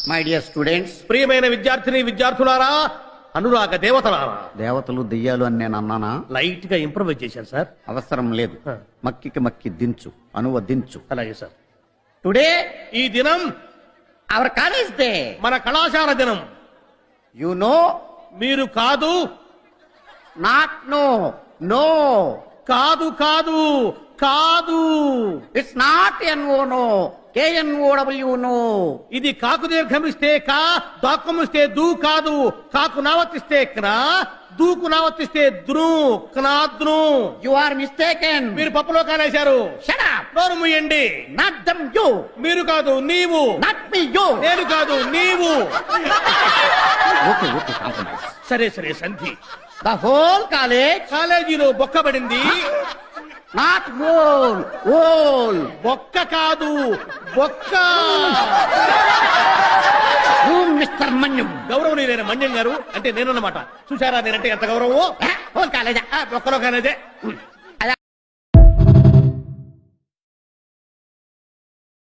My dear students, ప్రియమైన విద్యార్థిని విద్యార్థులారా, అనురాగ దేవతలారా. దేవతలు దెయ్యాలు అని నేను అన్నానా? లైట్ గా ఇంప్రూవైజ్ చేశాను సార్. అవసరం లేదు. మక్కికి మక్కి దించు, అనువదించు. అలాగే సార్. టుడే ఈ దినం అవర్ కాలేజ్ డే. మన కళాశాల దినం. యు నో, మీరు కాదు, నాట్ నో, నో, కాదు కాదు కాదు, it's not N O, KNOW no. ఇది కాకు దీర్ఘమిస్తే కా, దాక్కమిస్తే దూ కాదు. కాకు నావర్తిస్తే క్నా, దూకు నావర్తిస్తే ద్రు, క్నాద్రు. You are mistaken. మీరు పప్పులో కానేశారు. Shut up. నోరు మూయండి. Not dum you. మీరు కాదు నీవు. Not me you. నేను కాదు నీవు. Okay okay, compromise. సరే సరే సంధి. The whole college. కాలేజీలో బొక్కబడింది. Not hole, whole. బొక్క కాదు బొక్క. మిస్టర్ మన్యం. గౌరవనీయులైన మన్యం గారు అంటే నేనన్నమాట. చూసారా నేనంటే ఎంత గౌరవం. హోల్ కాలేజా? బొక్కలో కాలేజే.